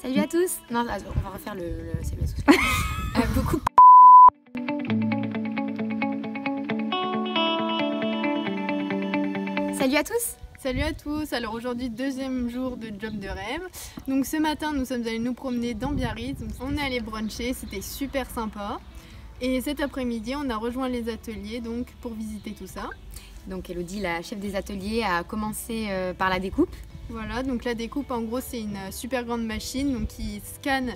Salut à tous. Non, on va refaire salut à tous. Beaucoup. Salut à tous. Salut à tous, alors aujourd'hui deuxième jour de job de rêve. Donc ce matin nous sommes allés nous promener dans Biarritz, donc on est allé bruncher, c'était super sympa. Et cet après-midi on a rejoint les ateliers donc pour visiter tout ça. Donc Elodie, la chef des ateliers, a commencé par la découpe. Voilà, donc la découpe en gros c'est une super grande machine donc, qui scanne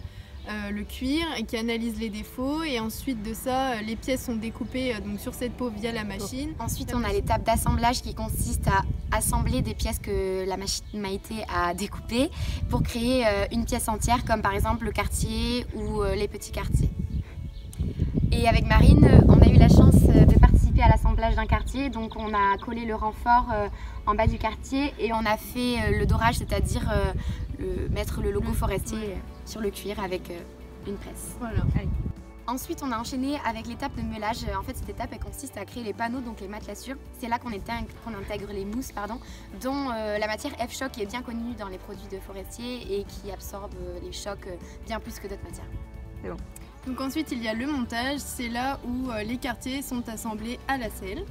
le cuir et qui analyse les défauts, et ensuite de ça les pièces sont découpées donc sur cette peau via la machine. Ensuite on a l'étape d'assemblage qui consiste à assembler des pièces que la machine Maïté a découpées pour créer une pièce entière, comme par exemple le quartier ou les petits quartiers. Et avec Marine, on a eu la chance de participer à l'assemblage d'un quartier, donc on a collé le renfort en bas du quartier et on a fait le dorage, c'est-à-dire mettre le logo forestier sur le cuir avec une presse. Voilà. Allez. Ensuite, on a enchaîné avec l'étape de meulage. En fait, cette étape elle consiste à créer les panneaux, donc les matelassures. C'est là qu'on intègre les mousses, dont la matière F-Shock est bien connue dans les produits de forestier et qui absorbe les chocs bien plus que d'autres matières. C'est bon. Donc ensuite il y a le montage, c'est là où les quartiers sont assemblés à la selle.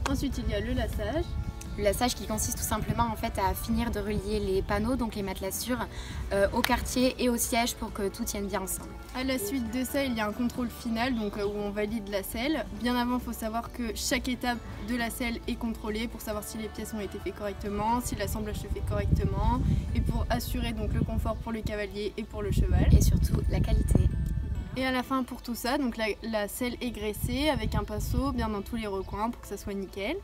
Ensuite il y a le lassage. Le lassage qui consiste tout simplement en fait à finir de relier les panneaux, donc les matelassures, au quartier et au siège pour que tout tienne bien ensemble. À la suite de ça, il y a un contrôle final donc, où on valide la selle. Bien avant, il faut savoir que chaque étape de la selle est contrôlée pour savoir si les pièces ont été faites correctement, si l'assemblage se fait correctement, et pour assurer donc, le confort pour le cavalier et pour le cheval. Et surtout la qualité. Et à la fin, pour tout ça, donc la selle est graissée avec un pinceau bien dans tous les recoins pour que ça soit nickel.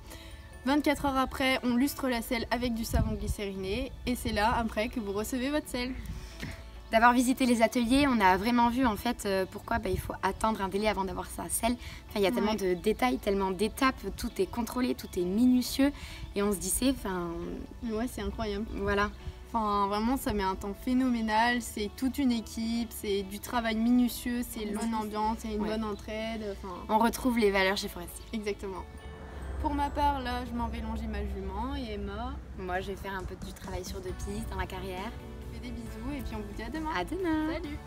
24 heures après, on lustre la selle avec du savon glycériné et c'est là, après, que vous recevez votre selle. D'avoir visité les ateliers, on a vraiment vu en fait pourquoi il faut attendre un délai avant d'avoir sa selle. Enfin, il y a tellement de détails, tellement d'étapes, tout est contrôlé, tout est minutieux et on se disait, ouais, c'est incroyable. Voilà. Enfin, vraiment, ça met un temps phénoménal, c'est toute une équipe, c'est du travail minutieux, c'est une bonne ambiance, c'est une bonne entraide. On retrouve les valeurs chez Forestier. Exactement. Pour ma part, là, je m'en vais longer ma jument et Emma. Moi, je vais faire un peu du travail sur 2 pistes dans la carrière. Je fais des bisous et puis on vous dit à demain. À demain. Salut.